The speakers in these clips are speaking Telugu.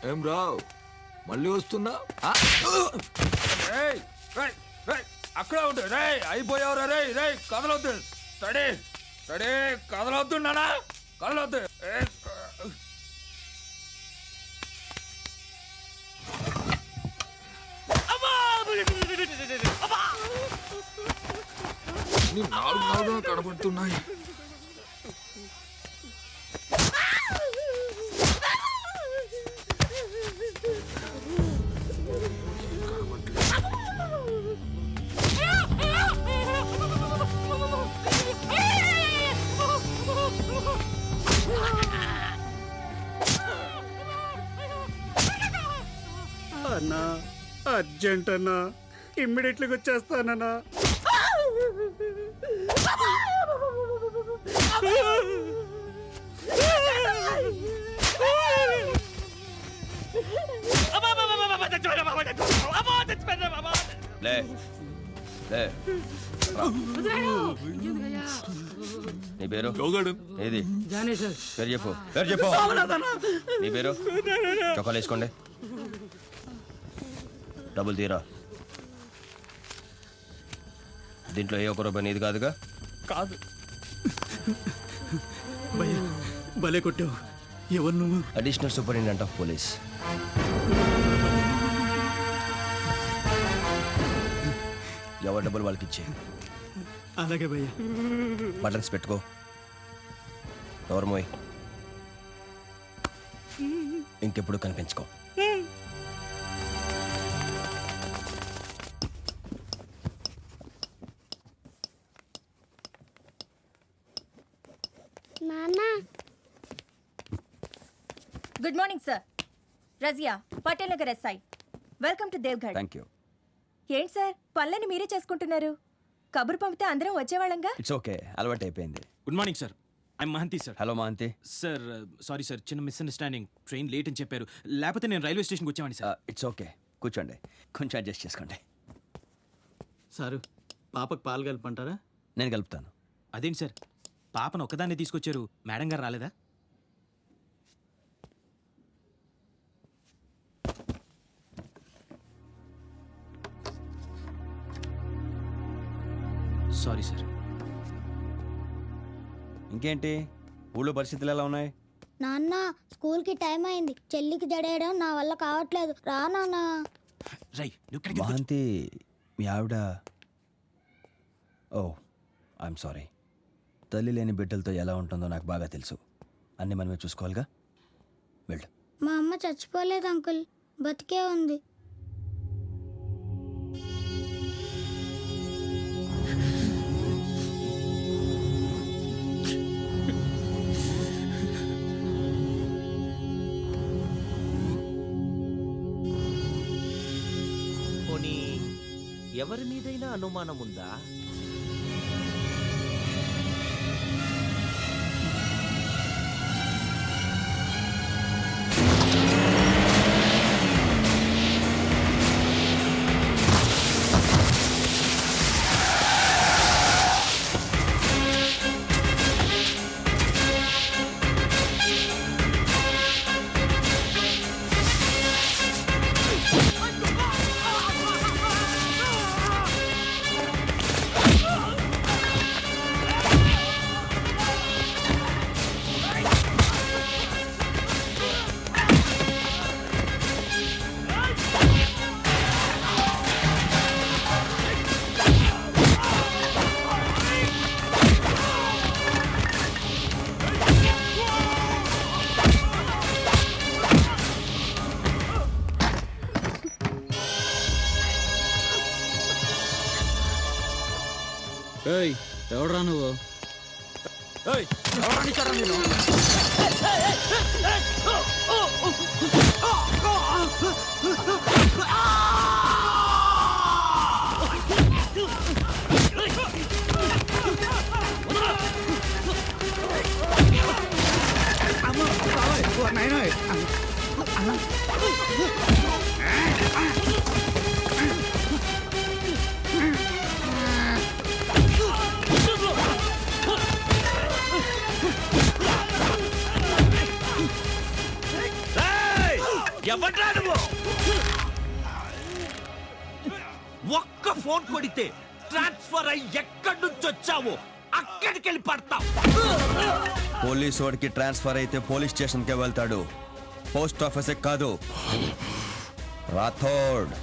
ఏం రావు మళ్ళీ వస్తున్నా అక్కడ ఉండు రే అయిపోయావురా రే రే కదలొద్దు స్టడీ స్టడీ కదలొద్దు నానా కదలొద్దు నాలుగు నాలుగు కనబడుతున్నాయి. అన్నా అర్జెంట్ అన్నా ఇమ్మీడియట్లీగా వచ్చేస్తానన్నా. లే లే నీ పేరు ఏది పేరు చెప్పు పేరు చెప్పు నీ పేరు చొక్కాలు వేసుకోండి డబ్బులు తీరా దీంట్లో ఏ ఒక్క రూపాయి నీది కాదుగా కాదు భలే కొట్టావు. ఎవరు నువ్వు? Additional superintendent of police. ఎవరి డబ్బులు వాళ్ళకి ఇచ్చే. అలాగే భయ్య. బటన్స్ పెట్టుకో. డోర్ మోయ్. ఇంకెప్పుడు కనిపించుకో. Good morning sir. Razia, Patel Nagar SI. Welcome to Devgarh. Thank you. ఏంటి సార్ పనులని మీరే చేసుకుంటున్నారు? కబురు పంపితే అందరం వచ్చేవాళ్ళంగా. ఇట్స్ ఓకే, అలవాటు అయిపోయింది. Good morning sir. I'm Mahanti sir. Hello Mahanti. Sir sorry sir, చిన్న మిస్అండర్స్టాండింగ్. ట్రైన్ లేట్ అని చెప్పారు, లేకపోతే నేను రైల్వే స్టేషన్కి వచ్చేవాడిని సార్. ఇట్స్ ఓకే, కూర్చోండి. కొంచెం అడ్జస్ట్ చేసుకోండి. సారు పాపకు పాలు కలపంటారా? నేను కలుపుతాను. అదేంటి సార్, పాపను ఒక్కదాన్ని తీసుకొచ్చారు, మేడం గారు రాలేదా? Sorry sir. ఇంకేంటి ఊళ్ళో పరిస్థితులు ఎలా ఉన్నాయి? నాన్న స్కూల్కి టైం అయింది. చెల్లికి జడేయడం నా వల్ల కావట్లేదు. రా నాన్న. రై మహంతి మీ ఆవిడ. ఓ ఐఎమ్ సారీ. తల్లి లేని బిడ్డలతో ఎలా ఉంటుందో నాకు బాగా తెలుసు. అన్నీ మనమే చూసుకోవాలిగా. వెళ్ళు. మా అమ్మ చచ్చిపోలేదు అంకుల్, బతికే ఉంది. ఎవరి మీదైనా అనుమానం ఉందా? ఎవడరా నువ్వు? ఎవడ్రా నువ్వు? ఒక్క ఫోన్ కొడితే ట్రాన్స్ఫర్ అయ్యి ఎక్కడి నుంచి వచ్చావో అక్కడికి వెళ్ళి పడతావు. పోలీస్ వాడికి ట్రాన్స్ఫర్ అయితే పోలీస్ స్టేషన్కే వెళ్తాడు, పోస్ట్ ఆఫీస్కి కాదు. రాథోడ్,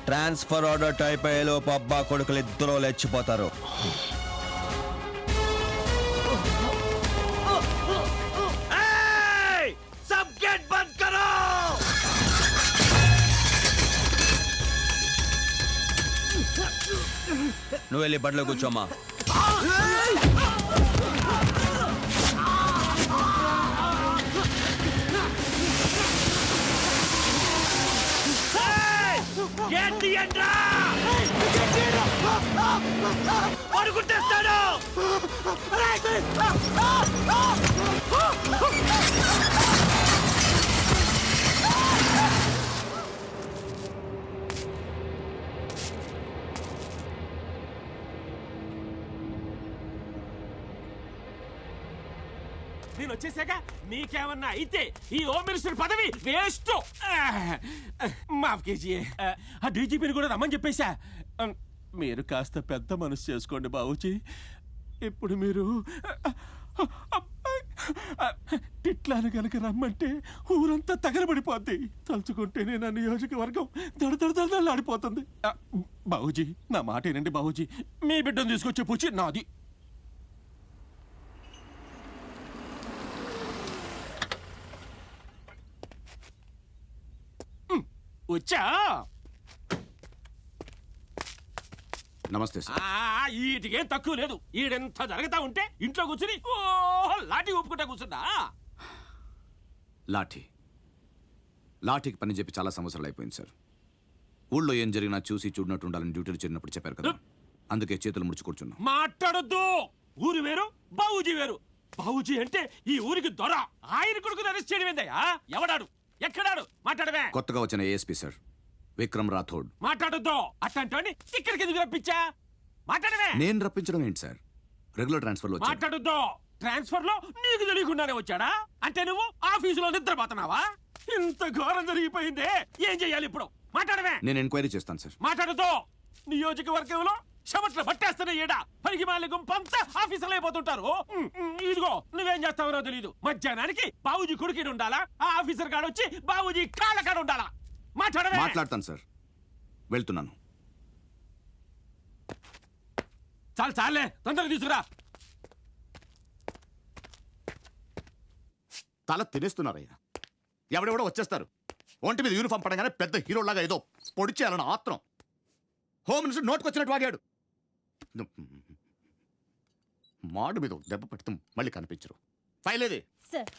ట్రాన్స్ఫర్ ఆర్డర్ టైప్ అయ్యేలోపు అబ్బా కొడుకులు ఇద్దరు లేచిపోతారు. सब गेट बंद करो. నువ్వు వెళ్ళి బండ్లో కూర్చోమ్మా. గేట్ తీయండ్రా. పడుకుంటేస్తాడు. నేను వచ్చేసాక నీకేమన్నా అయితే ఈ హోమ్ మినిస్టర్ పదవి వేస్ట్. మాఫ్ కేజీ. ఆ డీజీపీని కూడా రమ్మని చెప్పేశా. మీరు కాస్త పెద్ద మనసు చేసుకోండి బాబుజీ. ఇప్పుడు మీరు తిట్లాను కనుక రమ్మంటే ఊరంతా తగలబడిపోద్ది. తలుచుకుంటేనే నా నియోజకవర్గం దడదడదడలాడిపోతుంది. బాబుజీ నా మాట ఏనండి బాబుజీ. మీ బిడ్డను తీసుకొచ్చే పూచి నాది. వచ్చా? నమస్తే సార్. ఈటికేం తక్కువ లేదు. ఈడెంత జరుగుతా ఉంటే ఇంట్లో కూర్చుని లాఠీ ఊపుకుంటా కూర్చున్నా. లాఠీకి పని చెప్పి చాలా సంవత్సరాలు అయిపోయింది సార్. ఊళ్ళో ఏం జరిగినా చూసి చూడనట్టు ఉండాలని డ్యూటీలు చేరినప్పుడు చెప్పారు కదా, అందుకే చేతులు ముడుచు కూర్చున్నా. మాట్లాడొద్దు. ఊరు వేరు, బాబుజీ వేరు. బాబుజీ అంటే ఈ ఊరికి దొర. ఆయన కొడుకుని అరెస్ట్ చేయడం ఏందయ్యా? ఎవడాడు? ఎక్కడాడు? మాట్లాడవే. కొత్తగా వచ్చిన ఏఎస్పీ సార్, విక్రమ్ రాథోడ్. మాట్లాడొద్దు. అట్లాంటి ఇక్కడికి ఎందుకు రప్పించా? మాట్లాడవే. నేను రప్పించడం ఏంటి సార్, రెగ్యులర్ ట్రాన్స్ఫర్ లో మాట్లాడొద్దు. ట్రాన్స్ఫర్ లో నీకు తెలియకుండానే వచ్చాడా? అంటే నువ్వు ఆఫీసులో నిద్రపోతున్నావా? ఇంత ఘోరం జరిగిపోయిందే, ఏం చెయ్యాలి ఇప్పుడు? మాట్లాడవే. నేను ఎంక్వైరీ చేస్తాను సార్. మాట్లాడొద్దు. నియోజకవర్గంలో చెమట్లు పట్టేస్తున్న ఏడా పనికి మాలి గుంపంతా ఆఫీసులో అయిపోతుంటారు. ఇదిగో నువ్వేం చేస్తావో తెలీదు. మధ్యాహ్నానికి బాబుజీ కొడుకుని ఉండాలా, ఆ ఆఫీసర్ కాడ వచ్చి బాబుజీ కాళ్ళ కాడ ఉండాలా? మాట్లాడవే. మాట్లాడతాను సార్, వెళ్తున్నాను. చాలే తొందరగా తీసుకురా. తల తినేస్తున్నారయ్యా. ఎవడెవడో వచ్చేస్తారు, ఒంటి మీద యూనిఫామ్ పడగానే పెద్ద హీరోలాగా ఏదో పొడిచేయాలని ఆత్రం. Home minister నోటుకొచ్చినట్టు వాగాడు. మాడు మీద దెబ్బ పెడుతూ మళ్ళీ కనిపించరు. ఫైల్ ఏది? సార్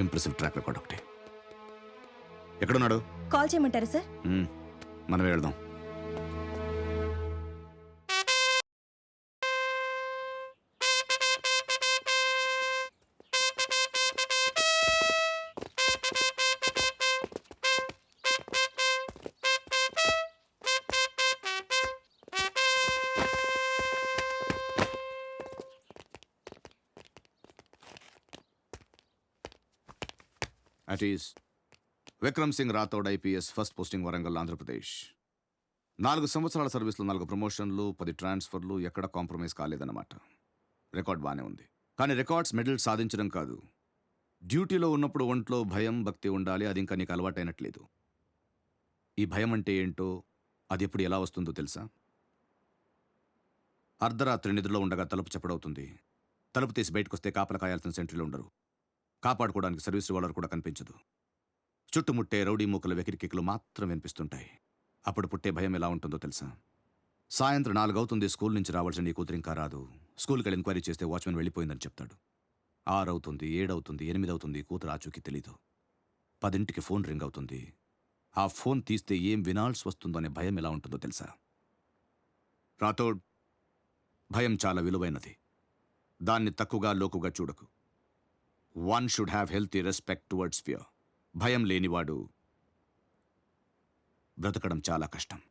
ఇంప్రెసివ్ ట్రాక్ రికార్డ్ ఒకటి. ఎక్కడున్నాడు? కాల్ చేయమంటారా సార్? మనం వెళ్దాం. At is Vikram Singh Rathod IPS, first posting Warangal, Andhra Pradesh. 4 సంవత్సరాల సర్వీస్లో 4 ప్రమోషన్లు, 10 ట్రాన్స్ఫర్లు, ఎక్కడ కాంప్రమైజ్ కాలేదన్నమాట. రికార్డ్ బాగానే ఉంది. కానీ రికార్డ్స్ మెడల్ సాధించడం కాదు, డ్యూటీలో ఉన్నప్పుడు ఒంట్లో భయం భక్తి ఉండాలి. అది ఇంకా నీకు అలవాటైనట్లేదు. ఈ భయం అంటే ఏంటో, అది ఎప్పుడు ఎలా వస్తుందో తెలుసా? అర్ధరాత్రి నిద్రలో ఉండగా తలుపు చప్పుడవుతుంది. తలుపు తీసి బయటకు వస్తే కాపలా కాయాల్సిన సెంట్రీలు ఉండరు. కాపాడుకోవడానికి సర్వీస్ రివాల్వర్ కూడా కనిపించదు. చుట్టుముట్టే రౌడీ మూకల వెకిరికిక్కులు మాత్రం వినిపిస్తుంటాయి. అప్పుడు పుట్టే భయం ఎలా ఉంటుందో తెలుసా? సాయంత్రం 4 అవుతుంది, స్కూల్ నుంచి రావాల్సిన నీ కూతురు ఇంకా రాదు. స్కూల్కి వెళ్ళి ఎంక్వైరీ చేస్తే వాచ్మెన్ వెళ్ళిపోయిందని చెప్తాడు. 6 అవుతుంది, 7 అవుతుంది, 8 అవుతుంది, కూతురు ఆచూకీ తెలీదు. 10ంటికి ఫోన్ రింగ్ అవుతుంది. ఆ ఫోన్ తీస్తే ఏం వినాల్సి వస్తుందో అనే భయం ఎలా ఉంటుందో తెలుసా? రాథోడ్, భయం చాలా విలువైనది. దాన్ని తక్కువగా లోకుగా చూడకు. One should have healthy respect towards fear. భయం లేనివాడు బ్రతకడం చాలా కష్టం.